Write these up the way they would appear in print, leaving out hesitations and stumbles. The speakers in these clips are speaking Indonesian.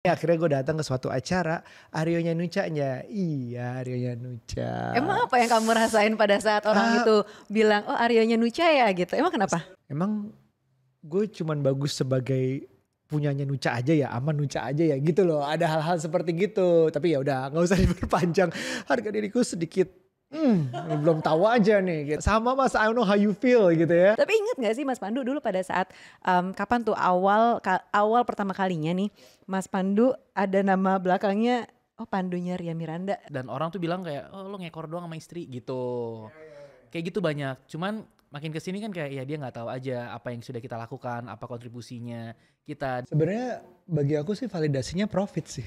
Akhirnya gue datang ke suatu acara, Aryonya Nucanya. Iya, Aryonya Nuca. Emang apa yang kamu rasain pada saat orang itu bilang, oh Aryonya Nuca ya gitu? Emang kenapa? Emang gue cuman bagus sebagai punyanya Nuca aja ya, aman Nuca aja ya gitu loh. Ada hal-hal seperti gitu. Tapi ya udah nggak usah diperpanjang. Harga diriku sedikit belum tahu aja nih gitu. Sama Mas, I don't know how you feel gitu ya. Tapi ingat gak sih Mas Pandu dulu pada saat kapan tuh awal pertama kalinya nih Mas Pandu ada nama belakangnya Pandunya Ria Miranda. Dan orang tuh bilang kayak lo ngekor doang sama istri gitu. Kayak gitu banyak. Cuman makin kesini kan kayak ya dia nggak tahu aja apa yang sudah kita lakukan, apa kontribusinya kita. Sebenarnya bagi aku sih validasinya profit sih.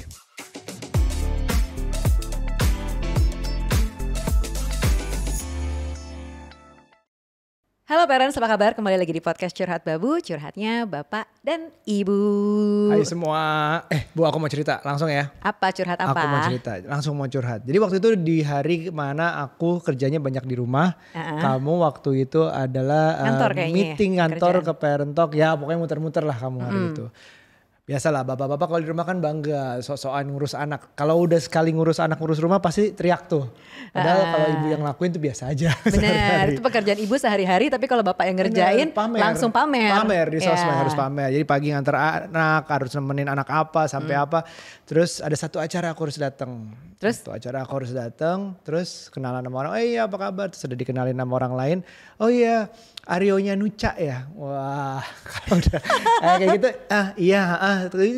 Halo parents, apa kabar? Kembali lagi di podcast Curhat Babu, curhatnya Bapak dan Ibu. Hai semua, Bu aku mau cerita langsung ya. Apa curhat apa? Aku mau cerita, langsung mau curhat. Jadi waktu itu di hari mana aku kerjanya banyak di rumah, kamu waktu itu adalah meeting kantor ke Parent Talk, ya pokoknya muter-muter lah kamu hari itu. Biasalah bapak-bapak kalau di rumah kan bangga sok-sokan ngurus anak. Kalau udah sekali ngurus anak ngurus rumah pasti teriak tuh. Padahal kalau ibu yang lakuin tuh biasa aja. Benar, itu pekerjaan ibu sehari-hari, tapi kalau bapak yang ngerjain langsung pamer. Pamer di sosmed harus pamer. Jadi pagi nganter anak, harus nemenin anak apa sampai apa. Terus ada satu acara aku harus datang. Terus kenalan sama orang, iya apa kabar? Terus ada dikenalin sama orang lain. Oh iya, Aryonya Nuca ya. Wah, kalau udah kayak gitu,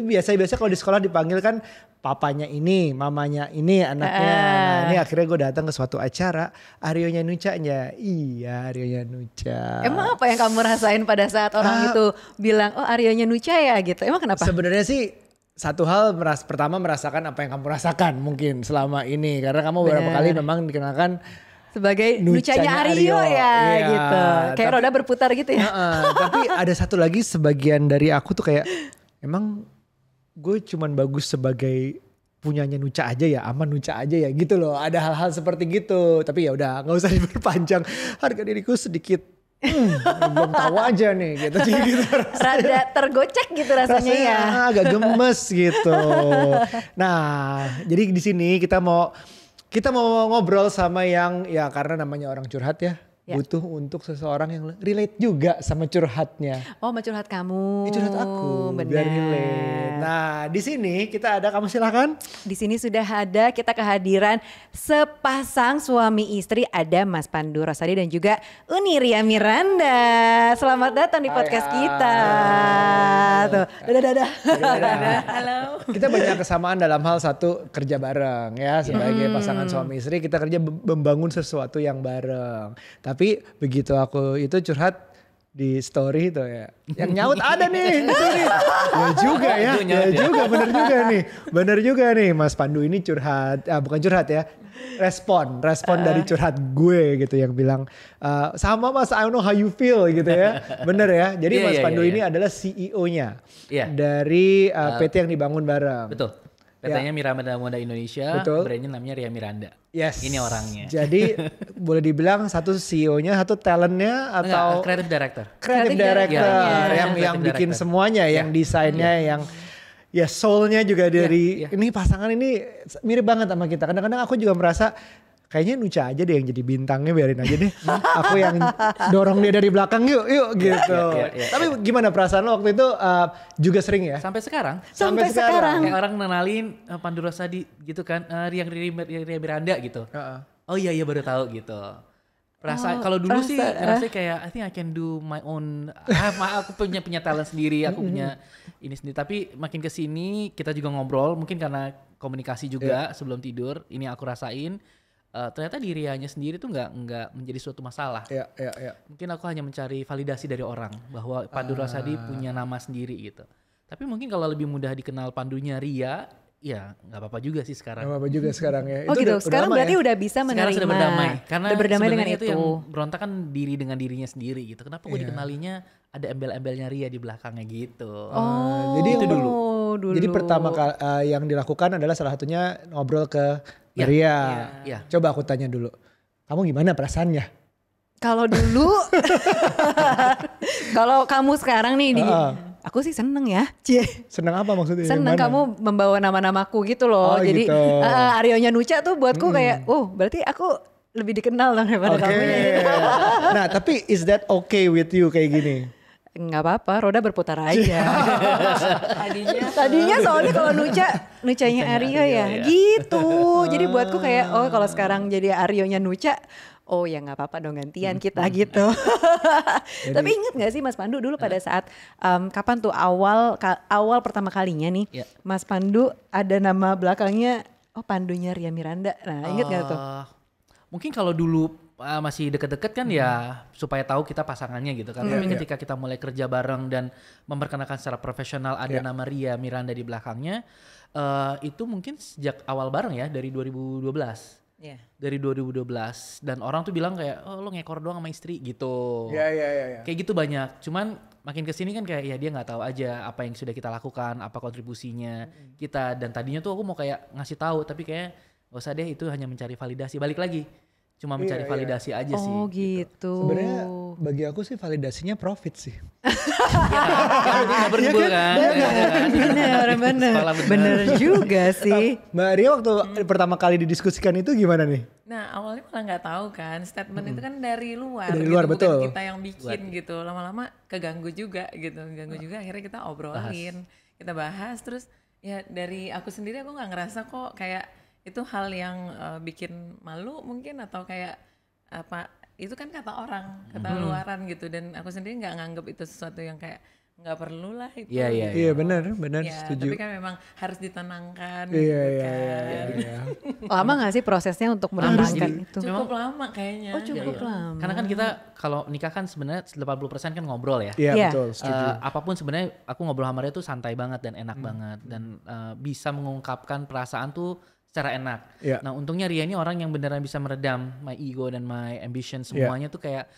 biasa-biasa kalau di sekolah dipanggil kan papanya ini, mamanya ini, anaknya. Nah ini akhirnya gue datang ke suatu acara, Aryonya Nucanya. Iya, Aryonya Nuca. Emang apa yang kamu rasain pada saat orang itu bilang, oh Aryonya Nuca ya gitu? Emang kenapa? Sebenarnya sih satu hal pertama merasakan apa yang kamu rasakan mungkin selama ini. Karena kamu beberapa kali memang dikenalkan sebagai Nucanya Aryo ya gitu. Kayak roda berputar gitu ya. Tapi ada satu lagi sebagian dari aku tuh kayak emang gue cuman bagus sebagai punyanya Nuca aja ya, aman Nuca aja ya gitu loh. Ada hal-hal seperti gitu. Tapi ya udah nggak usah diperpanjang. Harga diriku sedikit belum tahu aja nih gitu. Rada tergocek gitu rasanya ya. Agak gemes gitu. Nah jadi di sini kita mau ngobrol sama yang ya karena namanya orang curhat ya. Butuh untuk seseorang yang relate juga sama curhatnya. Oh, sama curhat kamu. Curhat aku. Benar. Biar relate. Nah, di sini kita ada, kamu silakan. Di sini sudah ada kita kehadiran sepasang suami istri, ada Mas Pandu Rosadi dan juga Uni Ria Miranda. Selamat datang di podcast kita. Tuh, dadah. Halo. Kita banyak kesamaan dalam hal satu, kerja bareng ya sebagai pasangan suami istri, kita kerja membangun sesuatu yang bareng. Tapi begitu aku itu curhat di story itu ya, yang nyaut ada nih. Bener juga nih Mas Pandu ini curhat, bukan curhat ya, respon dari curhat gue gitu, yang bilang sama Mas, I don't know how you feel gitu ya. Bener ya, jadi Mas Pandu ini adalah CEO-nya dari PT yang dibangun bareng. Betul. PT-nya Miranda Muda Indonesia, brandnya namanya Ria Miranda. Yes. Ini orangnya. Jadi boleh dibilang satu CEO-nya, satu talentnya atau creative director. Creative director yang bikin semuanya, yang desainnya, yang ya soul-nya juga dari ini pasangan ini mirip banget sama kita. Kadang-kadang aku juga merasa kayaknya Nuca aja deh yang jadi bintangnya, biarin aja deh. Aku yang dorong dia dari belakang yuk gitu. Tapi gimana perasaan lo waktu itu, juga sering ya? Sampai sekarang. Kayak orang kenalin Pandu Rosadi gitu kan, Ria Miranda gitu. Oh iya baru tahu gitu. Kalau dulu sih rasanya kayak I think I can do my own. Aku punya talent sendiri, aku punya ini sendiri. Tapi makin kesini kita juga ngobrol, mungkin karena komunikasi juga sebelum tidur. Ini aku rasain. Ternyata dirinya sendiri tuh nggak menjadi suatu masalah. Mungkin aku hanya mencari validasi dari orang bahwa Pandu Rosadi punya nama sendiri gitu. Tapi mungkin kalau lebih mudah dikenal Pandunya Ria, ya nggak apa-apa juga sih sekarang. Nggak apa-apa juga sekarang ya. Oh gitu. Sekarang berarti udah bisa menerima. Sekarang sudah berdamai. Karena udah berdamai dengan itu yang berontak kan diri dengan dirinya sendiri gitu. Kenapa gue dikenalinya ada embel-embelnya Ria di belakangnya gitu. Jadi itu dulu. Jadi pertama yang dilakukan adalah salah satunya ngobrol ke Ria. Coba aku tanya dulu, kamu gimana perasaannya? Kalau dulu, kalau kamu sekarang nih Aku sih seneng ya. Seneng apa maksudnya? Seneng kamu membawa nama-namaku gitu loh. Jadi gitu. Aryonya Nucha tuh buatku kayak, berarti aku lebih dikenal daripada kamu. Nah tapi is that okay with you kayak gini? Nggak apa-apa, roda berputar aja. Tadinya soalnya kalau Nuchanya Aryo ya gitu. Jadi buatku kayak kalau sekarang jadi Aryonya Nucha, ya nggak apa-apa dong gantian kita gitu. Tapi ingat nggak sih Mas Pandu dulu pada saat kapan tuh awal pertama kalinya nih Mas Pandu ada nama belakangnya Pandunya Ria Miranda. Nah ingat nggak tuh? Mungkin kalau dulu masih deket-deket kan ya supaya tahu kita pasangannya gitu kan. Tapi ketika kita mulai kerja bareng dan memperkenalkan secara profesional ada nama Ria Miranda di belakangnya, itu mungkin sejak awal bareng ya dari 2012. Dari 2012 dan orang tuh bilang kayak lo ngekor doang sama istri gitu. Kayak gitu banyak. Cuman makin kesini kan kayak ya dia nggak tahu aja apa yang sudah kita lakukan, apa kontribusinya kita. Dan tadinya tuh aku mau kayak ngasih tahu tapi kayak gak usah deh, itu hanya mencari validasi. Balik lagi. Cuma mencari validasi aja sih. Oh gitu. Sebenarnya bagi aku sih validasinya profit sih. Gak berhubung kan. Bener juga sih. Mbak Ria waktu pertama kali didiskusikan itu gimana nih? Nah awalnya malah gak tahu kan, statement itu kan dari luar. Dari luar gitu, betul. Bukan kita yang bikin gitu, lama-lama keganggu juga gitu. Akhirnya kita obrolin, kita bahas. Terus ya dari aku sendiri aku gak ngerasa kok kayak itu hal yang bikin malu mungkin atau kayak apa, itu kan kata orang, kata luaran gitu, dan aku sendiri nggak nganggep itu sesuatu yang kayak nggak perlu lah itu. Iya benar ya, setuju. Tapi kan memang harus ditenangkan. Iya. Lama nggak sih prosesnya untuk menenangkan itu? Cukup lama kayaknya. Cukup lama. Karena kan kita kalau nikah kan sebenarnya 80% kan ngobrol ya. Iya betul, setuju. Apapun sebenarnya aku ngobrol sama dia tuh santai banget dan enak banget dan bisa mengungkapkan perasaan tuh secara enak. Nah untungnya Ria ini orang yang beneran bisa meredam my ego dan my ambition semuanya tuh kayak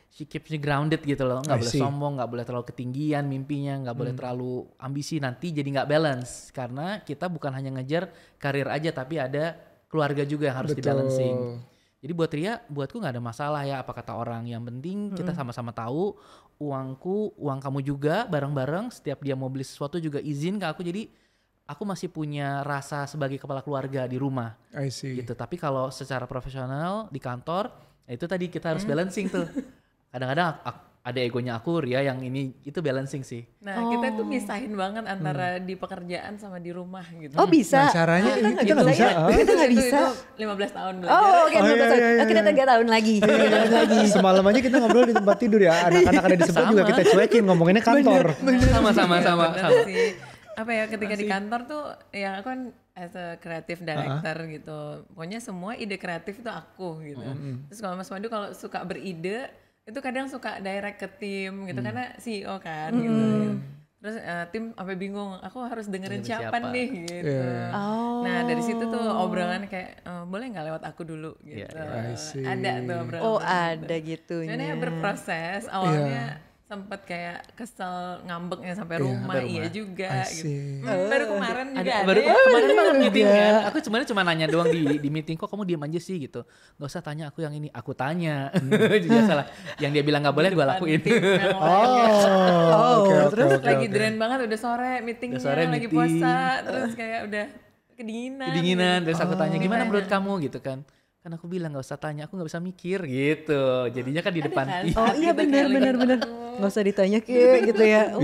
she keeps me grounded gitu loh. Gak boleh sombong, gak boleh terlalu ketinggian mimpinya, gak boleh terlalu ambisi, nanti jadi gak balance. Karena kita bukan hanya ngejar karir aja tapi ada keluarga juga yang harus dibalancing. Jadi buat Ria, buatku gak ada masalah ya apa kata orang. Yang penting kita sama-sama tahu uangku, uang kamu juga bareng-bareng. Setiap dia mau beli sesuatu juga izin ke aku, jadi aku masih punya rasa sebagai kepala keluarga di rumah. I see. Gitu. Tapi kalau secara profesional di kantor, itu tadi kita harus balancing tuh. Kadang-kadang ada egonya aku, Ria yang ini, itu balancing sih. Nah kita tuh misahin banget antara di pekerjaan sama di rumah gitu. Oh bisa? Nah, caranya kita nggak bisa. Kita nggak bisa. Itu 15 tahun belajar. Oke, 15 tahun. Kita 3 tahun lagi. Semalam aja kita ngobrol di tempat tidur ya. Anak-anak ada di sebelah juga kita cuekin, ngomonginnya kantor. Sama. Apa ya, ketika di kantor tuh ya aku kan as a creative director gitu, pokoknya semua ide kreatif itu aku gitu. Terus kalau Mas Pandu kalau suka beride itu kadang suka direct ke tim gitu karena CEO kan gitu. Terus tim sampai bingung, aku harus dengerin siapa nih gitu. Nah dari situ tuh obrolan kayak boleh nggak lewat aku dulu gitu. Ada tuh obrolan. Ada gitunya. Sebenarnya berproses, awalnya sempet kayak kesel ngambeknya sampai rumah, iya juga gitu. Baru kemarin juga ada. Kemarin banget meeting kan. Aku sebenarnya cuma nanya doang di meeting, kok kamu diam aja sih gitu. Gak usah tanya aku yang ini, aku tanya. Jadi salah. Yang dia bilang gak boleh gue lakuin. Terus lagi drain banget, udah sore meetingnya, lagi puasa, terus kayak udah kedinginan. Terus aku tanya gimana menurut kamu gitu kan. Kan aku bilang gak usah tanya, aku gak bisa mikir gitu. Jadinya kan di depan. Oh iya benar. Gak usah ditanya kayak gitu ya.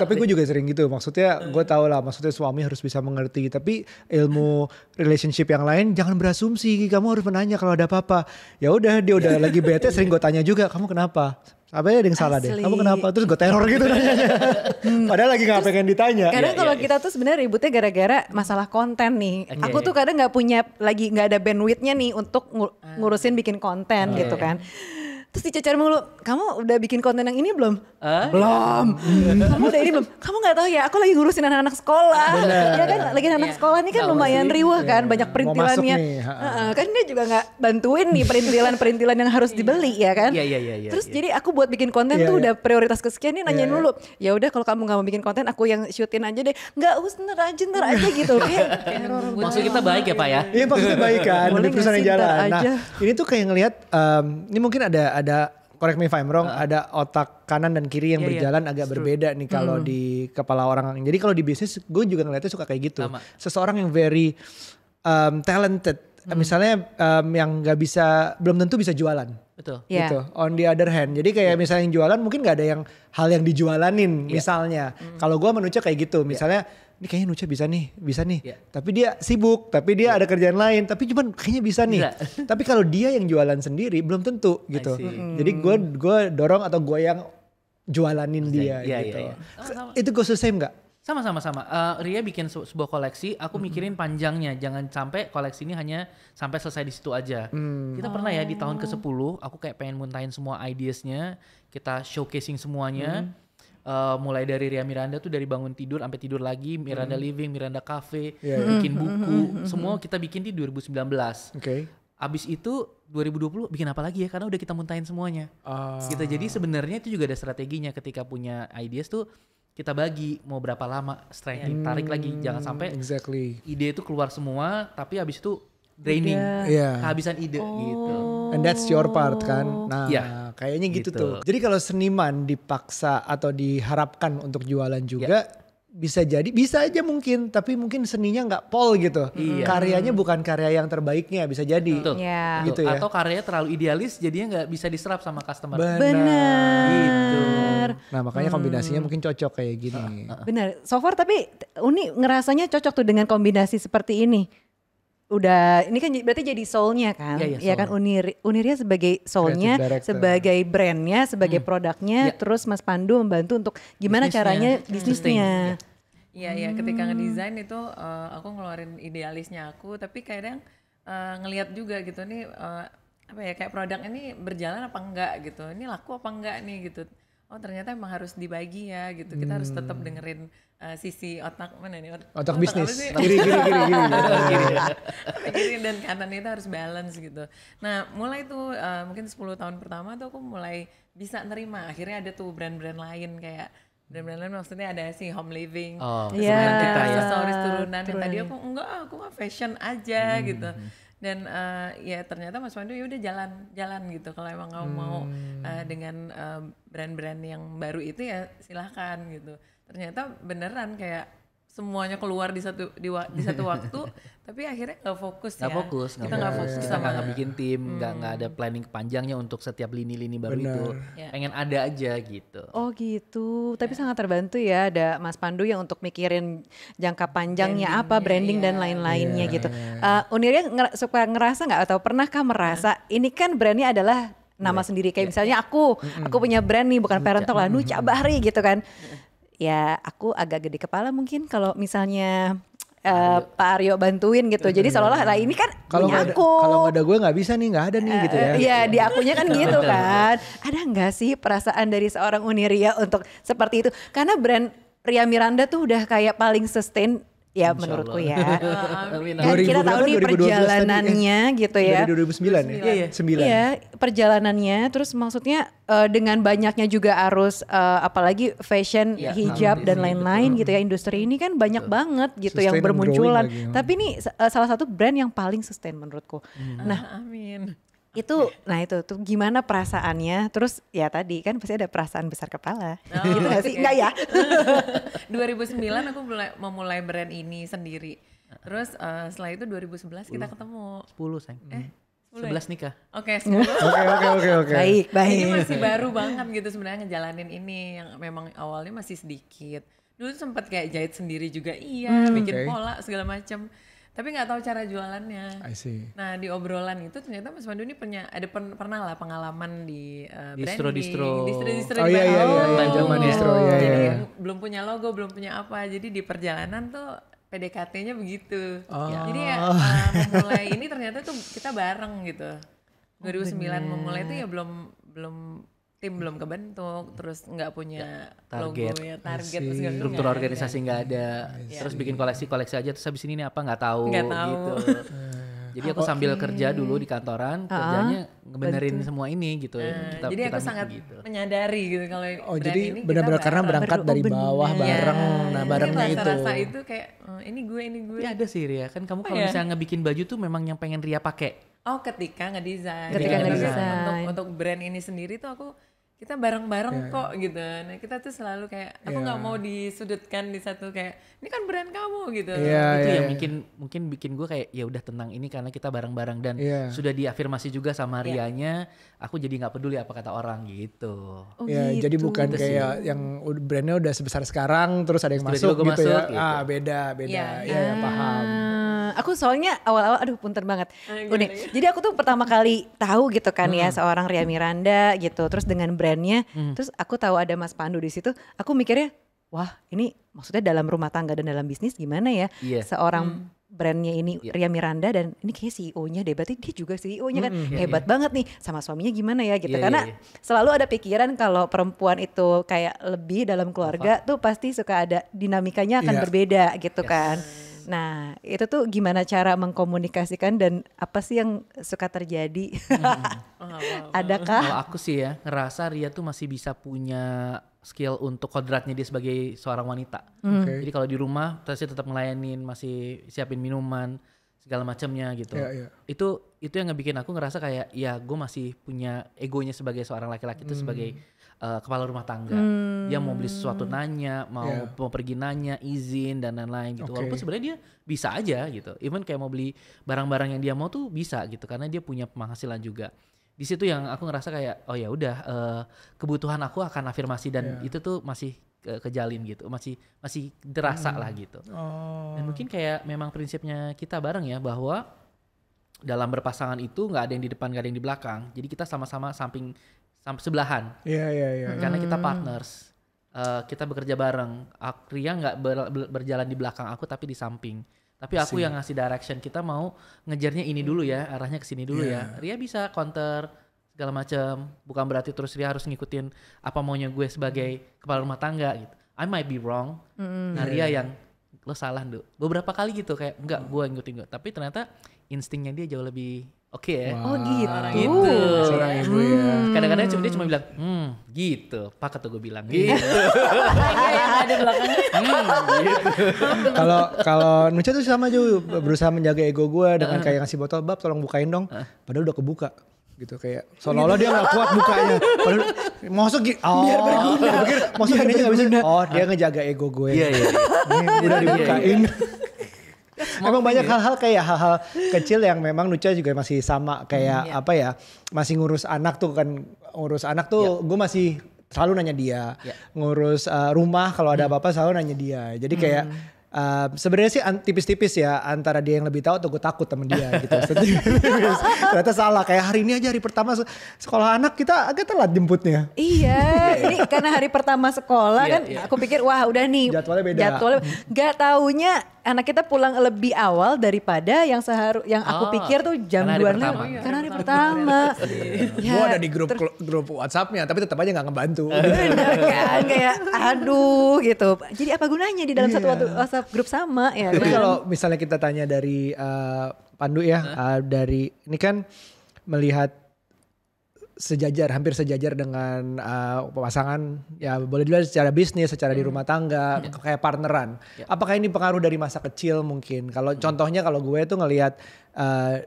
Tapi gue juga sering gitu. Maksudnya gue tau lah, maksudnya suami harus bisa mengerti. Tapi ilmu relationship yang lain jangan berasumsi. Kamu harus menanya kalau ada apa-apa. Ya udah, dia udah lagi bete, sering gue tanya juga, kamu kenapa? Apa ya ada yang salah deh? Kamu kenapa? Terus gue teror gitu nanyanya. Padahal lagi gak pengen ditanya. Kadang kalau kita tuh sebenarnya ributnya gara-gara masalah konten nih. Aku tuh kadang gak ada bandwidthnya nih untuk ngurusin bikin konten gitu kan. Terus dicecer mulu, kamu udah bikin konten yang ini belum? Belum. Kamu udah ini belum? Kamu gak tahu ya, aku lagi ngurusin anak-anak sekolah. Ya kan, lagi anak sekolah ini kan lumayan riuh kan, banyak perintilannya. Kan dia juga gak bantuin nih perintilan-perintilan yang harus dibeli ya kan. Terus jadi aku buat bikin konten tuh udah prioritas kesekian nih nanyain dulu. Ya udah kalau kamu gak mau bikin konten, aku yang syutin aja deh. Gak usah ntar aja gitu. Maksud kita baik ya Pak ya? Iya maksudnya baik kan, demi perusahaan yang jalan. Nah ini tuh kayak ngelihat, ini mungkin ada correct me if I'm wrong, ada otak kanan dan kiri yang berjalan agak berbeda nih kalau di kepala orang. Jadi kalau di bisnis gue juga ngeliatnya suka kayak gitu. Seseorang yang very talented, misalnya yang nggak bisa, belum tentu bisa jualan. Betul. Gitu. On the other hand, jadi kayak misalnya yang jualan mungkin nggak ada hal yang dijualanin misalnya. Kalau gue menuju kayak gitu, misalnya ini kayaknya Nucha bisa nih. Tapi dia sibuk, tapi dia ada kerjaan lain, tapi cuman kayaknya bisa nih. Tapi kalau dia yang jualan sendiri belum tentu gitu. Jadi gue dorong atau gue yang jualanin dia gitu. Itu gue same nggak? Sama. Ria bikin sebuah koleksi, aku mikirin panjangnya. Jangan sampai koleksi ini hanya sampai selesai di situ aja. Kita pernah ya di tahun ke-10, aku kayak pengen muntahin semua ideasnya. Kita showcasing semuanya. Mulai dari Ria Miranda tuh dari bangun tidur sampai tidur lagi. Miranda Living, Miranda Cafe, bikin buku. Semua kita bikin di 2019. Abis itu 2020 bikin apa lagi ya? Karena udah kita muntahin semuanya. Gitu. Jadi sebenarnya itu juga ada strateginya ketika punya ideas tuh. Kita bagi mau berapa lama, tarik lagi, jangan sampai ide itu keluar semua, tapi habis itu draining, kehabisan ide gitu. And that's your part kan. Nah kayaknya gitu tuh. Jadi kalau seniman dipaksa atau diharapkan untuk jualan juga, bisa aja mungkin, tapi mungkin seninya nggak pol gitu. Karyanya bukan karya yang terbaiknya, bisa jadi. Gitu ya. Atau karyanya terlalu idealis, jadinya nggak bisa diserap sama customer. Benar. Gitu. Nah makanya kombinasinya mungkin cocok kayak gini. Benar. So far tapi Uni ngerasanya cocok tuh dengan kombinasi seperti ini. Udah, ini kan berarti jadi soul-nya kan? Iya kan, Uniria sebagai soul-nya, sebagai brand-nya, sebagai produknya, terus Mas Pandu membantu untuk gimana caranya bisnisnya. Iya, ketika ngedesain itu aku ngeluarin idealisnya aku, tapi kadang ngelihat juga gitu nih, kayak produk ini berjalan apa enggak gitu, ini laku apa enggak nih gitu. Oh ternyata emang harus dibagi ya gitu, kita harus tetap dengerin sisi otak mana nih? Otak bisnis, kiri. Kiri dan kanan itu harus balance gitu. Nah mulai tuh mungkin 10 tahun pertama tuh aku mulai bisa nerima, akhirnya ada tuh brand-brand lain kayak brand-brand lain maksudnya ada si Home Living, aksesoris turunan. Yang tadi aku aku fashion aja gitu. Dan ya ternyata Mas Pandu ya udah jalan gitu, kalau emang kamu mau dengan brand-brand yang baru itu ya silahkan gitu. Ternyata beneran kayak semuanya keluar di satu waktu, tapi akhirnya nggak fokus. Kita nggak fokus, kita nggak bikin tim, nggak ada planning panjangnya untuk setiap lini-lini baru itu. Pengen ada aja gitu. Oh gitu, tapi sangat terbantu ya ada Mas Pandu yang untuk mikirin jangka panjangnya branding dan lain-lainnya gitu. Uniria suka ngerasa nggak atau pernahkah merasa ini kan brandnya adalah nama sendiri, kayak misalnya aku punya brand nih, bukan Parentalk lah, Nucha Bahri gitu kan. Ya aku agak gede kepala mungkin kalau misalnya Pak Aryo bantuin gitu. Jadi seolah-olah lah ini kan punya aku. Kalau nggak ada gue nggak bisa nih, nggak ada nih gitu ya. Iya di akunya kan gitu kan. Ada nggak sih perasaan dari seorang Uniria untuk seperti itu? Karena brand Ria Miranda tuh udah kayak paling sustain. Ya menurutku ya. Kan kita tahu nih perjalanannya gitu ya. Dari 2009 ya? 9. Iya perjalanannya, terus maksudnya dengan banyaknya juga arus apalagi fashion, hijab dan lain-lain gitu ya. Industri ini kan banyak banget gitu yang bermunculan. Tapi ini salah satu brand yang paling sustain menurutku. Nah amin. Itu tuh gimana perasaannya, terus ya tadi kan pasti ada perasaan besar kepala gitu gak sih? Enggak ya? 2009 aku memulai brand ini sendiri, terus setelah itu 2011 kita ketemu 10 sayang 11 nikah. Oke 10. Oke. Baik. Ini masih baru banget gitu sebenarnya ngejalanin ini, yang memang awalnya masih sedikit. Dulu sempat kayak jahit sendiri juga, bikin pola segala macam. Tapi nggak tahu cara jualannya. I see. Nah di obrolan itu ternyata Mas Pandu ini pernah lah pengalaman di distro. Zaman distro. Jadi belum punya logo, belum punya apa. Jadi di perjalanan tuh PDKT-nya begitu. Jadi memulai ini ternyata tuh kita bareng gitu. 2009 memulai itu ya belum tim belum kebentuk, terus nggak punya target, logo ya, target, struktur organisasi nggak ada, terus bikin koleksi aja, terus habis ini apa nggak tahu gitu. Jadi aku sambil kerja dulu di kantoran, kerjanya ngebenerin semua ini gitu. Jadi aku sangat menyadari gitu kalau jadi ini benar-benar karena berangkat dari bawah bareng, barengnya itu. Rasa itu kayak ini gue. Ya ada sih Ria, kan kamu kalau misalnya ngebikin baju tuh memang yang pengen Ria pakai. ketika ngedesain. Untuk brand ini sendiri tuh kita bareng-bareng kok gitu. Nah kita tuh selalu kayak aku nggak mau disudutkan di satu kayak ini kan brand kamu gitu. Itu yang mungkin bikin gue kayak ya udah tenang, ini karena kita bareng-bareng dan sudah diafirmasi juga sama Rianya. Aku jadi nggak peduli apa kata orang gitu. Gitu. Jadi bukan gitu kayak yang brandnya udah sebesar sekarang terus ada yang masuk gitu ya. Gitu. Beda. Ya paham. Aku soalnya awal-awal punten banget. Jadi aku tuh pertama kali tahu gitu kan ya seorang Ria Miranda gitu. Terus dengan brandnya, terus aku tahu ada Mas Pandu di situ. Aku mikirnya, wah ini maksudnya dalam rumah tangga dan dalam bisnis gimana ya? Seorang brandnya ini Ria Miranda dan ini kayak CEO-nya deh. Berarti dia juga CEO-nya kan hebat banget nih. Sama suaminya gimana ya gitu. Karena selalu ada pikiran kalau perempuan itu kayak lebih dalam keluarga tuh pasti suka ada dinamikanya akan berbeda gitu kan. Nah itu tuh gimana cara mengkomunikasikan dan apa sih yang suka terjadi? Adakah? Kalau aku sih ya ngerasa Ria tuh masih bisa punya skill untuk kodratnya dia sebagai seorang wanita. Jadi kalau di rumah masih tetap ngelayanin, masih siapin minuman segala macamnya gitu. Itu yang ngebikin aku ngerasa kayak ya gue masih punya egonya sebagai seorang laki-laki itu sebagai kepala rumah tangga. Dia mau beli sesuatu nanya, mau pergi nanya, izin dan lain-lain gitu. Walaupun sebenarnya dia bisa aja gitu. Even kayak mau beli barang-barang yang dia mau tuh bisa gitu karena dia punya penghasilan juga. Di situ yang aku ngerasa kayak oh ya udah kebutuhan aku akan afirmasi dan itu tuh masih kejalin gitu. Masih terasa lah gitu. Dan mungkin kayak memang prinsipnya kita bareng ya bahwa dalam berpasangan itu nggak ada yang di depan, nggak ada yang di belakang. Jadi kita sama-sama sebelahan. Karena kita partners, kita bekerja bareng. Ria nggak berjalan di belakang aku tapi di samping. Tapi aku yang ngasih direction, kita mau ngejarnya ini dulu ya, arahnya ke sini dulu ya. Ria bisa counter segala macam. Bukan berarti terus Ria harus ngikutin apa maunya gue sebagai kepala rumah tangga gitu. I might be wrong. Nah Ria yang lo salah Nduk. Beberapa kali gitu kayak enggak gue ngikutin gue. Tapi ternyata instingnya dia jauh lebih oke ya. Oh gitu. Seorang ibu ya. Kadang-kadang dia cuma bilang, gitu. Pak kata gue bilang gitu. Yang ada belakangnya. Gitu. Kalau Nucha tuh sama juga berusaha menjaga ego gue dengan kayak ngasih botol, bab tolong bukain dong. Padahal udah kebuka. Gitu kayak seolah-olah dia gak kuat bukanya. Padahal masuk biar berguna. Masuk ini gak bisa. Dia ngejaga ego gue. Iya. Udah dibukain. Emang banyak hal-hal kayak hal-hal kecil yang memang Nucha juga masih sama kayak apa ya, masih ngurus anak tuh kan, gue masih selalu nanya dia, ngurus rumah kalau ada apa-apa selalu nanya dia. Jadi kayak sebenarnya sih tipis-tipis ya antara dia yang lebih tahu atau gue takut temen dia gitu. Ternyata salah, kayak hari ini aja hari pertama sekolah anak kita agak telat jemputnya. Iya, ini karena hari pertama sekolah kan aku pikir wah udah nih jadwalnya beda. Gak taunya anak kita pulang lebih awal daripada yang aku pikir tuh jam 2 karena hari pertama. Gue ada di grup WhatsApp-nya tapi tetap aja gak ngebantu. Kan kayak aduh gitu. Jadi apa gunanya di dalam satu WhatsApp grup sama ya. Tapi kalau misalnya kita tanya dari Pandu ya, dari ini kan melihat hampir sejajar dengan pasangan ya boleh dilihat secara bisnis, secara di rumah tangga, kayak partneran. Apakah ini pengaruh dari masa kecil mungkin? Kalau contohnya kalau gue tuh ngelihat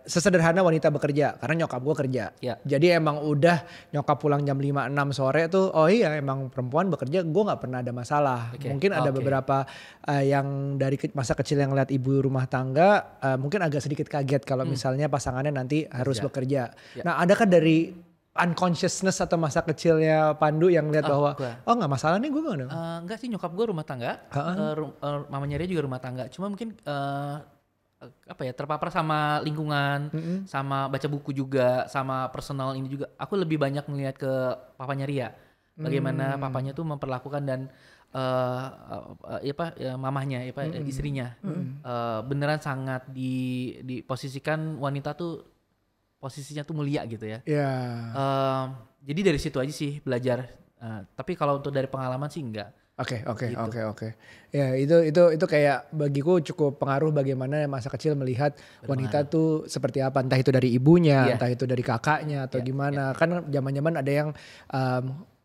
sesederhana wanita bekerja karena nyokap gue kerja. Jadi emang udah nyokap pulang jam 5-6 sore tuh emang perempuan bekerja gue gak pernah ada masalah. Mungkin ada beberapa yang dari masa kecil yang ngeliat ibu rumah tangga mungkin agak sedikit kaget kalau misalnya pasangannya nanti harus bekerja. Nah adakah dari unconsciousness atau masa kecilnya Pandu yang lihat bahwa nggak masalah nih gue nggak enggak sih, nyokap gue rumah tangga, mamanya dia juga rumah tangga, cuma mungkin terpapar sama lingkungan, sama baca buku juga, sama personal ini juga. Aku lebih banyak melihat ke papanya Ria, bagaimana papanya tuh memperlakukan dan mamahnya, istrinya, beneran sangat diposisikan wanita tuh posisinya tuh mulia gitu ya. Jadi dari situ aja sih belajar. Tapi kalau untuk dari pengalaman sih enggak. Oke. Ya itu kayak bagiku cukup pengaruh bagaimana masa kecil melihat wanita tuh seperti apa. Entah itu dari ibunya, entah itu dari kakaknya atau gimana. Kan zaman-zaman ada yang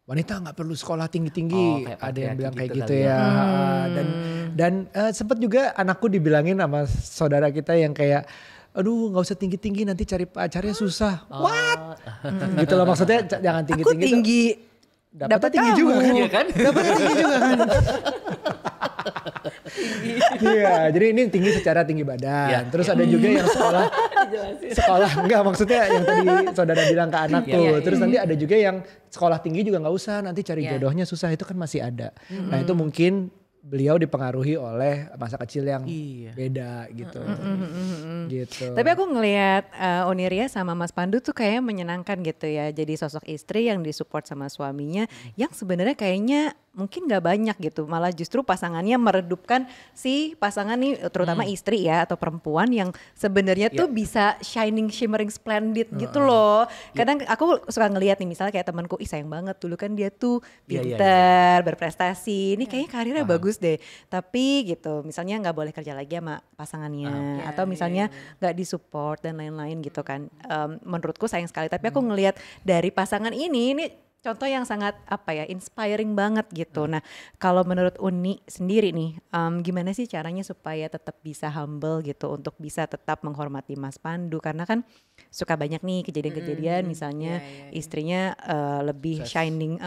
wanita nggak perlu sekolah tinggi-tinggi. Ada yang bilang kayak gitu ya. Dan sempat juga anakku dibilangin sama saudara kita yang kayak aduh nggak usah tinggi-tinggi nanti cari pacarnya susah. What? Gitu loh maksudnya jangan tinggi-tinggi. Aku tinggi. Dapat tinggi juga kan? Iya kan? Dapat tinggi juga kan? Iya, jadi ini tinggi secara tinggi badan. Ya, terus ada juga yang sekolah enggak maksudnya yang tadi saudara bilang ke anakku. Terus nanti ada juga yang sekolah tinggi juga nggak usah, nanti cari jodohnya susah, itu kan masih ada. Nah itu mungkin beliau dipengaruhi oleh masa kecil yang beda gitu. Gitu. Tapi aku ngelihat Uniria sama Mas Pandu tuh kayaknya menyenangkan gitu ya. Jadi sosok istri yang disupport sama suaminya yang sebenarnya kayaknya mungkin gak banyak gitu. Malah justru pasangannya meredupkan si pasangan nih terutama istri ya atau perempuan yang sebenarnya tuh bisa shining, shimmering, splendid gitu loh. Kadang aku suka ngelihat nih misalnya kayak temanku, ih sayang banget dulu kan dia tuh pinter, berprestasi. Ini kayaknya karirnya bagus deh. Tapi gitu misalnya gak boleh kerja lagi sama pasangannya. Atau misalnya gak disupport dan lain-lain gitu kan. Menurutku sayang sekali. Tapi aku ngelihat dari pasangan ini contoh yang sangat inspiring banget gitu. Nah kalau menurut Uni sendiri nih, gimana sih caranya supaya tetap bisa humble gitu untuk bisa tetap menghormati Mas Pandu, karena kan suka banyak nih kejadian-kejadian misalnya istrinya lebih shining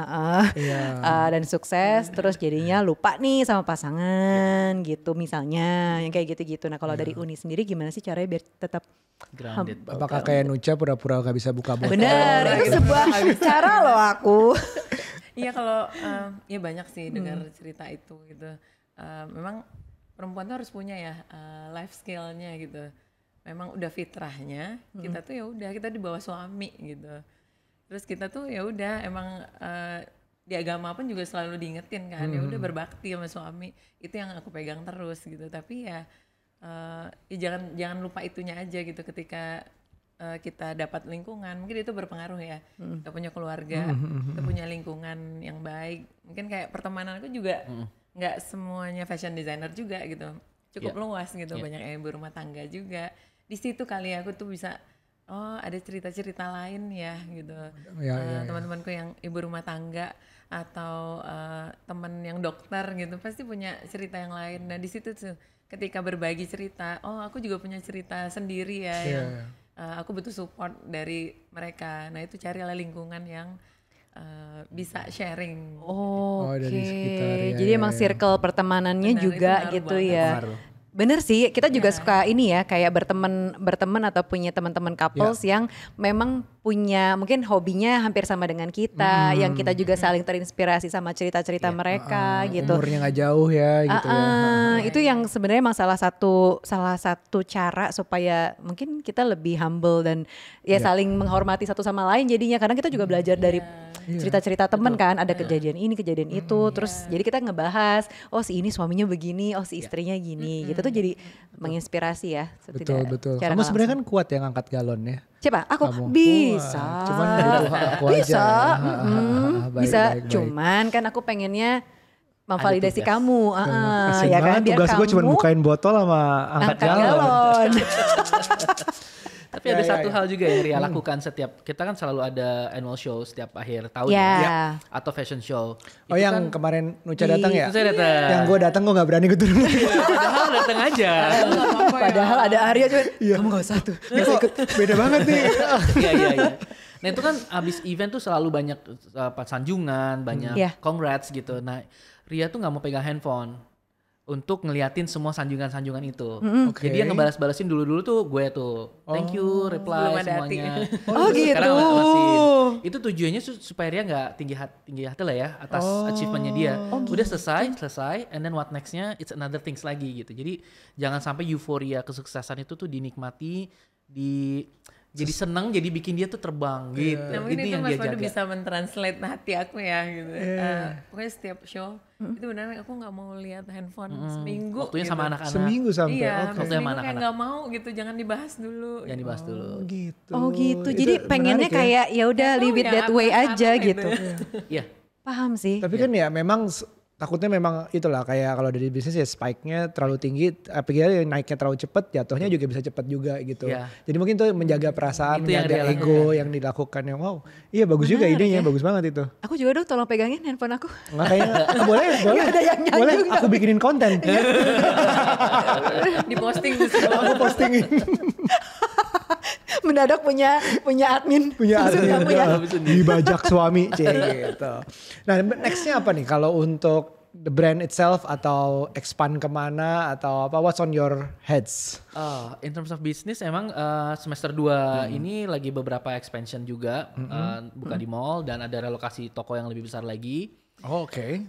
dan sukses, terus jadinya lupa nih sama pasangan gitu misalnya, yang kayak gitu-gitu. Nah kalau dari Uni sendiri gimana sih caranya biar tetap grounded? Apakah kayak Nucha pura-pura gak bisa buka botol? Bener, itu sebuah cara loh aku. Iya kalau ya banyak sih dengar cerita itu gitu. Memang perempuan tuh harus punya ya life skill-nya gitu. Memang udah fitrahnya kita tuh ya udah kita di bawah suami gitu. Terus kita tuh ya udah emang di agama pun juga selalu diingetin kan ya udah berbakti sama suami. Itu yang aku pegang terus gitu. Tapi ya jangan lupa itunya aja gitu ketika kita dapat lingkungan, mungkin itu berpengaruh ya. Kita punya keluarga, kita punya lingkungan yang baik. Mungkin kayak pertemanan aku juga nggak semuanya fashion designer juga gitu. Cukup luas gitu, banyak yang ibu rumah tangga juga. Di situ kali aku tuh bisa, ada cerita-cerita lain ya gitu. Teman-temanku yang ibu rumah tangga atau teman yang dokter gitu pasti punya cerita yang lain. Nah di situ tuh ketika berbagi cerita, aku juga punya cerita sendiri ya yang aku butuh support dari mereka. Nah itu carilah lingkungan yang bisa sharing. Dari sekitar, jadi emang circle pertemanannya juga gitu ya. Bener sih, kita juga suka ini ya kayak berteman atau punya teman-teman couples yang memang punya mungkin hobinya hampir sama dengan kita, yang kita juga saling terinspirasi sama cerita-cerita mereka gitu. Umurnya nggak jauh ya gitu Itu yang sebenarnya emang salah satu cara supaya mungkin kita lebih humble dan saling menghormati satu sama lain jadinya, karena kita juga belajar dari cerita-cerita temen kan, ada kejadian ini, kejadian itu, terus jadi kita ngebahas, si ini suaminya begini, si istrinya gini, gitu tuh jadi menginspirasi ya. Betul. Kamu sebenarnya kan kuat ya ngangkat galon ya. Siapa? Aku bisa. Cuman butuh aku bisa. aja. Bisa. Cuman kan aku pengennya memvalidasi kamu. Ya kan tugas gue cuma bukain botol sama angkat galon. Tapi ada satu hal juga yang Ria lakukan setiap, kita kan selalu ada annual show setiap akhir tahun ya, atau fashion show. Itu yang kan, kemarin Nucha datang ya? Nucha datang. Yang gue datang gue gak berani gue turun. Padahal datang aja. Padahal ada Arya cuman, kamu gak usah tuh. Ini kok beda banget nih. Iya. Nah itu kan abis event tuh selalu banyak sanjungan, banyak congrats gitu. Nah Ria tuh gak mau pegang handphone untuk ngeliatin semua sanjungan-sanjungan itu. Jadi yang ngebalas-balasin dulu-dulu tuh gue tuh thank you, reply semuanya. Gitu. Sekarang itu tujuannya supaya dia nggak tinggi hati lah ya atas achievementnya dia. Udah selesai, and then what nextnya it's another things lagi gitu. Jadi jangan sampai euforia kesuksesan itu tuh dinikmati, jadi senang, jadi bikin dia tuh terbang gitu. Nah mungkin itu Mas Pandu bisa mentranslate hati aku ya gitu. Pokoknya setiap show itu benar aku nggak mau lihat handphone seminggu. Waktunya gitu. sama anak-anak. Seminggu sampai. Iya, seminggu kayak nggak mau gitu, jangan dibahas dulu. Jangan dibahas dulu. Gitu. Jadi pengennya kayak ya udah leave it that way aja gitu. Iya. Paham sih. Tapi kan ya memang takutnya memang itulah kayak kalau dari bisnis ya spike-nya terlalu tinggi, apalagi naiknya terlalu cepat, jatuhnya juga bisa cepat juga gitu. Jadi mungkin tuh menjaga perasaan, menjaga ego yang dilakukan yang iya bagus juga idenya, bagus banget itu. Aku juga dong tolong pegangin handphone aku. Makanya boleh aku bikinin konten. Diposting di aku postingin. mendadak punya admin. Punya dibajak suami gitu. Nah nextnya apa nih kalau untuk the brand itself atau expand kemana atau apa, what's on your heads? In terms of business emang semester 2 ini lagi beberapa expansion juga, buka di mall dan ada relokasi toko yang lebih besar lagi. Oh, Oke.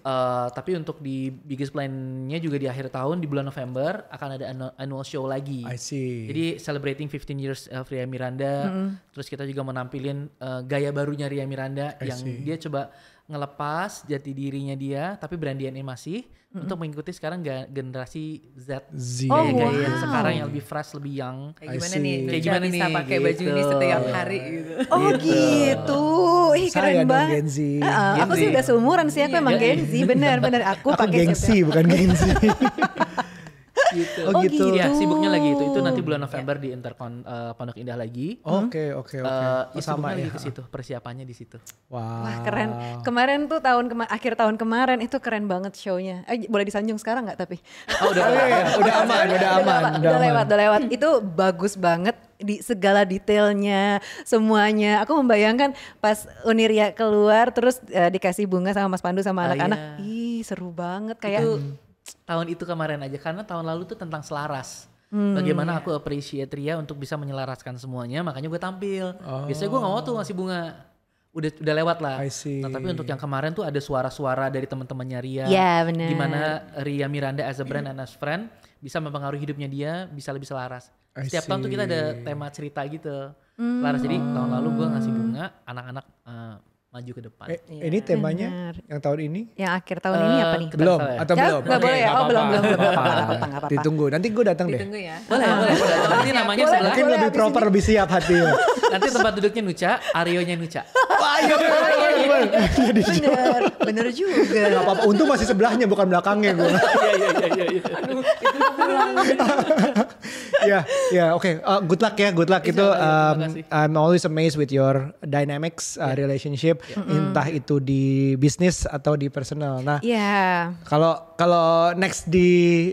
Tapi untuk di biggest plan-nya juga di akhir tahun di bulan November akan ada annual show lagi. I see. Jadi celebrating 15 years of Ria Miranda. Terus kita juga menampilin gaya barunya Ria Miranda yang dia coba ngelepas jati dirinya dia tapi brand DNA masih untuk mengikuti sekarang generasi Z. Gaya yang sekarang yang lebih fresh, lebih young. Kayak gimana nih? Kayak gimana bisa nih? pakai baju ini setiap hari gitu. Oh gitu. Ih keren banget. Gen Z. Aku sih udah seumuran sih, aku emang Gen Z, bener. Aku pakai gengsi bukan Gen Z. Gitu. Oh gitu. Ya sibuknya lagi itu nanti bulan November di Intercon Pondok Indah lagi. Oke. Sama lagi ke situ, persiapannya di situ. Wah keren. Kemarin tuh akhir tahun kemarin itu keren banget show-nya. Boleh disanjung sekarang nggak tapi? Oh udah aman. Udah lewat. Itu bagus banget di segala detailnya semuanya. Aku membayangkan pas Uniria keluar terus dikasih bunga sama Mas Pandu sama anak-anak. Ih seru banget kayak. Itu tahun itu kemarin aja karena tahun lalu tuh tentang selaras. Bagaimana aku appreciate Ria untuk bisa menyelaraskan semuanya, makanya gue tampil. Biasanya gue gak mau tuh ngasih bunga. Udah lewat lah. Nah, tapi untuk yang kemarin tuh ada suara-suara dari teman-temannya Ria. Iya benar. Gimana Ria Miranda as a brand and as friend bisa mempengaruhi hidupnya dia bisa lebih selaras. Setiap tahun tuh kita ada tema cerita gitu. Selaras. Jadi tahun lalu gue ngasih bunga, anak-anak maju ke depan. Ini temanya yang tahun ini? Yang akhir tahun ini apa nih? Belum atau belum? Nggak boleh ya? Oh belum. Nggak apa-apa. Ditunggu. Nanti gue datang deh. Ditunggu ya. Boleh. Nanti namanya sebelah. Mungkin lebih proper, lebih siap hatinya. Nanti tempat duduknya Nuca, Arionya Nuca. Wah iya bener juga. Gak apa-apa. Untung masih sebelahnya bukan belakangnya gue. Iya. Aduh, itu kebetulan. Ya, oke. Good luck ya, good luck. Itu I'm always amazed with your dynamics relationship, entah itu di bisnis atau di personal. Nah, kalau next di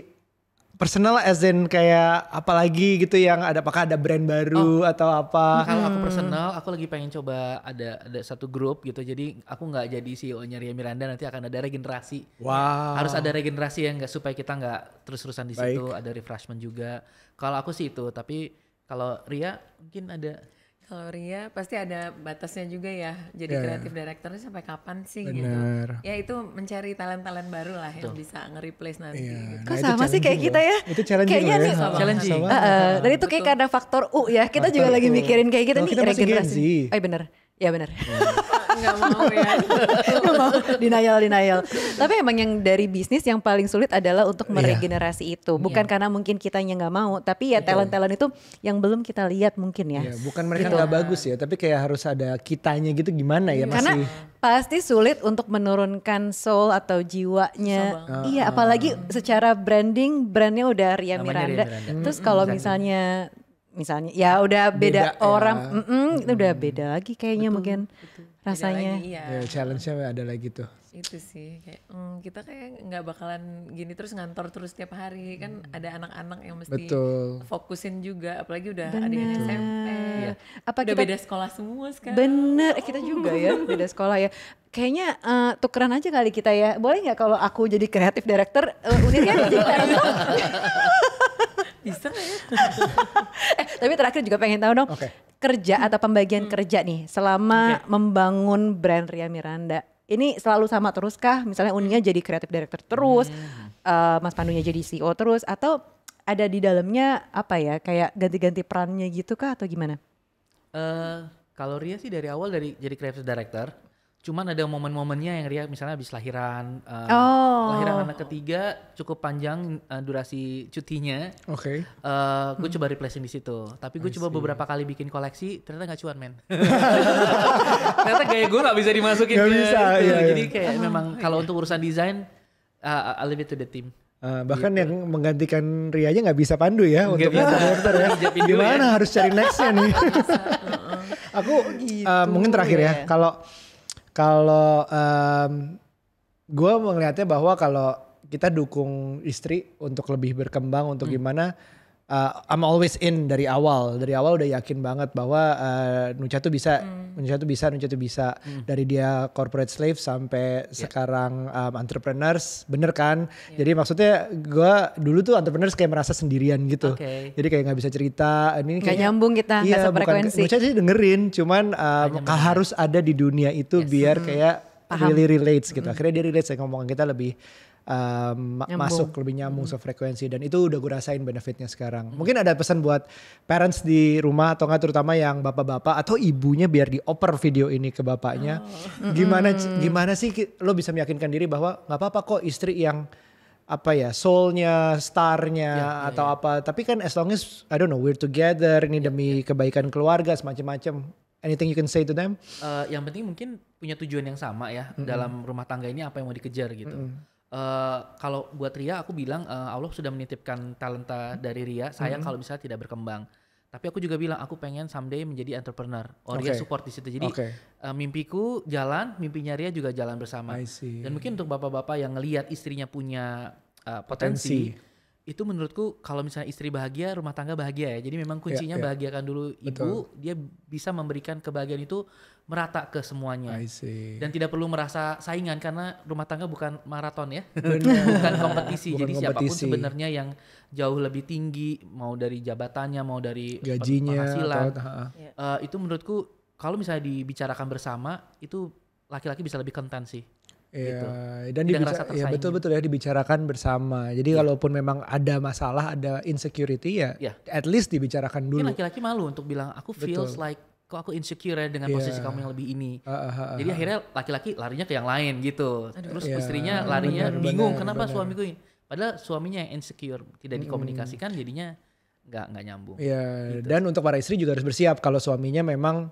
personal as in kayak apalagi gitu yang ada, apakah ada brand baru atau apa? Kalau aku personal, aku lagi pengen coba ada satu grup gitu. Jadi aku nggak jadi CEO-nya Ria Miranda, nanti akan ada regenerasi. Wow. Harus ada regenerasi yang supaya kita nggak terus-terusan di situ. Ada refreshment juga. Kalau aku sih itu, tapi kalau Ria mungkin ada. Kalau Ria pasti ada batasnya juga ya. Jadi kreatif directornya sampai kapan sih gitu. Ya itu mencari talent-talent baru lah yang bisa nge-replace nanti. Gitu. Kok sama sih kayak kita ya? Itu challenging kayaknya ya. Challenging. Dan itu kayak karena faktor U ya. Kita juga lagi mikirin kayak gitu nih regenerasi. Bener. Ya bener. Nggak mau ya. Nggak mau. Denial. Tapi emang yang dari bisnis yang paling sulit adalah untuk meregenerasi itu. Bukan karena mungkin kitanya nggak mau. Tapi ya talent-talent itu yang belum kita lihat mungkin ya. Bukan mereka nggak bagus ya. Tapi kayak harus ada kitanya gitu gimana ya. Karena pasti sulit untuk menurunkan soul atau jiwanya. Iya apalagi secara brandnya udah Ria Miranda. Terus kalau misalnya ya udah beda orang, udah beda lagi kayaknya mungkin rasanya. Lagi, ya challenge-nya ada lagi tuh. Itu sih kayak kita kayak nggak bakalan gini terus ngantor terus tiap hari kan ada anak-anak yang mesti fokusin juga apalagi udah ada yang SMP. Udah kita beda sekolah semua sekarang. Bener, kita juga ya beda sekolah ya. Kayaknya tukeran aja kali kita ya. Boleh nggak kalau aku jadi creative director, Uniria jadi director? Bisa ya. Tapi terakhir juga pengen tahu dong kerja atau pembagian kerja nih selama membangun brand Ria Miranda. Ini selalu sama terus kah? Misalnya Unia jadi creative director terus, Mas Pandunya jadi CEO terus, atau ada di dalamnya apa ya kayak ganti-ganti perannya gitu kah atau gimana? Kalau Ria sih dari awal jadi creative director. Cuman ada momen-momennya yang Ria misalnya habis lahiran, lahiran anak ketiga cukup panjang durasi cutinya. Gue coba replacing di situ. Tapi gue coba beberapa kali bikin koleksi, ternyata nggak cuan men. Ternyata gaya gue nggak bisa dimasukin gak ke bisa, itu. Jadi kayak memang kalau untuk urusan desain, I'll leave it to the team. Bahkan yang menggantikan Ria aja nggak bisa Pandu ya untuk director ya. Gimana harus cari nextnya nih. Aku mungkin terakhir ya. Kalau gue melihatnya bahwa kalau kita dukung istri untuk lebih berkembang untuk gimana, I'm always in dari awal udah yakin banget bahwa Nucha tuh bisa, Nucha tuh bisa dari dia corporate slave sampai sekarang entrepreneurs, bener kan? Jadi maksudnya gue dulu tuh entrepreneurs kayak merasa sendirian gitu, jadi kayak nggak bisa cerita, ini nggak nyambung kita, nggak sefrekuensi. Nucha sih dengerin, cuman harus ada di dunia itu biar kayak really relates gitu. Akhirnya dia relate, saya ngomongin kita lebih masuk, lebih nyambung sefrekuensi, dan itu udah gue rasain benefitnya sekarang. Mungkin ada pesan buat parents di rumah atau enggak, terutama yang bapak-bapak atau ibunya, biar dioper video ini ke bapaknya. Gimana sih lo bisa meyakinkan diri bahwa nggak apa-apa kok istri yang soulnya, starnya atau apa. Tapi kan as long as I don't know, we're together, ini demi kebaikan keluarga, semacam-macam. Anything you can say to them? Yang penting mungkin punya tujuan yang sama ya dalam rumah tangga ini, apa yang mau dikejar gitu. Kalau buat Ria, aku bilang Allah sudah menitipkan talenta dari Ria. Sayang kalau misalnya tidak berkembang. Tapi aku juga bilang aku pengen someday menjadi entrepreneur. Ria support di situ. Jadi mimpiku jalan, mimpinya Ria juga jalan bersama. Dan mungkin untuk bapak-bapak yang ngelihat istrinya punya potensi, itu menurutku kalau misalnya istri bahagia, rumah tangga bahagia ya. Jadi memang kuncinya bahagiakan dulu ibu, dia bisa memberikan kebahagiaan itu merata ke semuanya. Dan tidak perlu merasa saingan, karena rumah tangga bukan maraton ya. Bukan kompetisi. Jadi siapapun sebenarnya yang jauh lebih tinggi, mau dari jabatannya, mau dari gajinya, penghasilan, itu menurutku kalau misalnya dibicarakan bersama, itu laki-laki bisa lebih konten sih. Gitu. Dan betul-betul ya, dibicarakan bersama. Jadi kalaupun memang ada masalah, ada insecurity at least dibicarakan dulu. Mungkin laki-laki malu untuk bilang aku feels like kok aku insecure ya dengan posisi kamu yang lebih ini. Jadi akhirnya laki-laki larinya ke yang lain gitu. Terus istrinya larinya bingung kenapa suamiku ini. Padahal suaminya yang insecure, tidak dikomunikasikan, jadinya nggak nyambung. Gitu. Dan untuk para istri juga harus bersiap kalau suaminya memang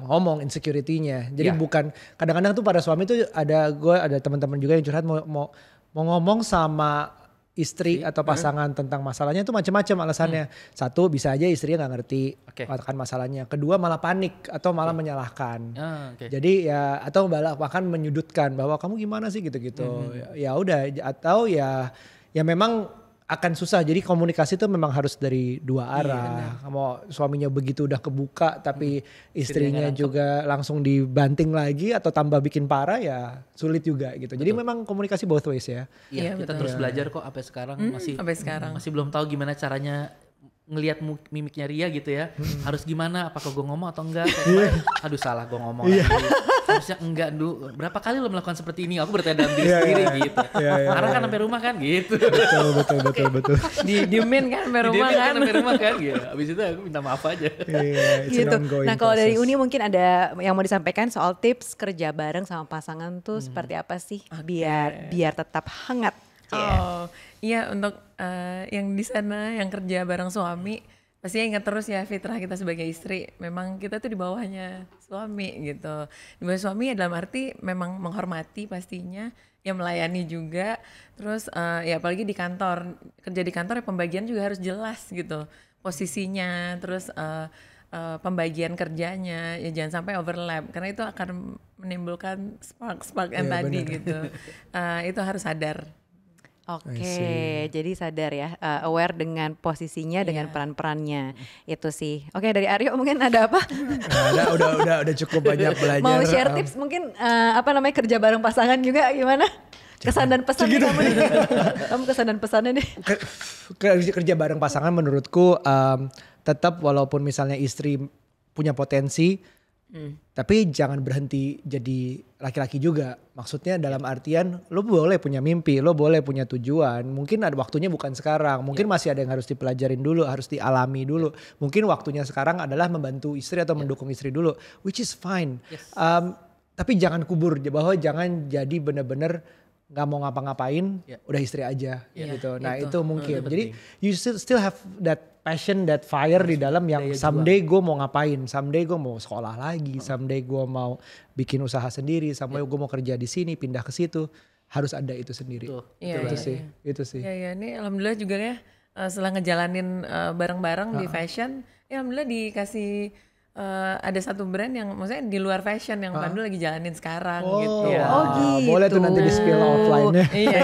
ngomong insecurity-nya. Jadi bukan, kadang-kadang tuh para suami tuh ada teman-teman juga yang curhat mau ngomong sama istri atau pasangan tentang masalahnya itu macam-macam alasannya. Satu, bisa aja istrinya nggak ngerti akan masalahnya. Kedua, malah panik atau malah menyalahkan. Jadi atau bahkan menyudutkan bahwa kamu gimana sih gitu-gitu. Ya udah, atau ya memang akan susah. Jadi komunikasi itu memang harus dari dua arah. Mau suaminya begitu udah kebuka tapi istrinya juga langsung dibanting lagi atau tambah bikin parah, ya sulit juga gitu. Jadi memang komunikasi both ways ya. Iya, kita terus belajar kok sampai sekarang, masih belum tahu gimana caranya ngelihat mimiknya Ria gitu ya. Harus gimana, apakah gue ngomong atau enggak. Aduh salah gue ngomong lagi. Harusnya enggak, berapa kali lo melakukan seperti ini? Aku bertanya dalam diri sendiri gitu. Marah kan sampai rumah kan gitu. Betul. Diemin kan sampai rumah kan. Gitu. Abis itu aku minta maaf aja. Gitu. Nah kalau dari Uni mungkin ada yang mau disampaikan soal tips kerja bareng sama pasangan tuh seperti apa sih biar tetap hangat. Iya, untuk yang di sana yang kerja bareng suami, pastinya ingat terus ya fitrah kita sebagai istri. Memang kita tuh di bawahnya suami gitu. Di bawah suami dalam arti memang menghormati pastinya, ya melayani juga. Terus ya apalagi di kantor, kerja di kantor ya pembagian juga harus jelas gitu posisinya. Terus pembagian kerjanya ya jangan sampai overlap, karena itu akan menimbulkan spark yang tadi gitu. Itu harus sadar. Oke, jadi sadar ya, aware dengan posisinya, dengan peran-perannya itu sih. Oke, dari Aryo mungkin ada apa? Udah cukup banyak belajar. Mau share tips mungkin kerja bareng pasangan juga gimana? Kesan dan pesan kamu nih. Kamu kesan dan pesannya nih. Kerja bareng pasangan menurutku tetap, walaupun misalnya istri punya potensi, tapi jangan berhenti jadi laki-laki juga. Maksudnya dalam artian lo boleh punya mimpi, lo boleh punya tujuan. Mungkin ada waktunya bukan sekarang. Mungkin masih ada yang harus dipelajarin dulu, harus dialami dulu. Mungkin waktunya sekarang adalah membantu istri atau mendukung istri dulu, which is fine. Tapi jangan kubur, bahwa jangan jadi benar-benar nggak mau ngapa-ngapain, udah istri aja gitu. Nah itu mungkin. Jadi you still have that passion, that fire di dalam yang someday gue mau ngapain, someday gue mau sekolah lagi, someday gue mau bikin usaha sendiri, someday gue mau kerja di sini, pindah ke situ, harus ada itu sendiri. Itu sih. Ya ini alhamdulillah juga ya setelah ngejalanin bareng-bareng di fashion, ya alhamdulillah dikasih ada satu brand yang maksudnya di luar fashion yang Pandu lagi jalanin sekarang gitu. Oh gitu. Boleh tuh nanti di spill offline-nya. Iya.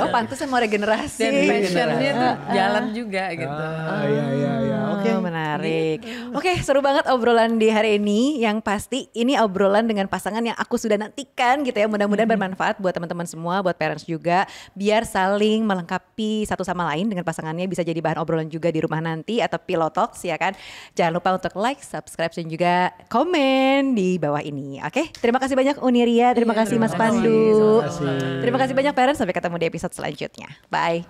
Oh pantas mau regenerasi. Dan fashionnya tuh jalan juga gitu. Iya. Oke. Menarik. Oke, seru banget obrolan di hari ini. Yang pasti ini obrolan dengan pasangan yang aku sudah nantikan gitu ya. Mudah-mudahan bermanfaat buat teman-teman semua, buat parents juga. Biar saling melengkapi satu sama lain dengan pasangannya, bisa jadi bahan obrolan juga di rumah nanti atau Pillow Talks ya kan. Jangan lupa untuk like, subscribe dan juga komen di bawah ini. Oke, terima kasih banyak Uniria, terima kasih Mas Pandu. Terima kasih banyak parents, sampai ketemu di episode selanjutnya. Bye.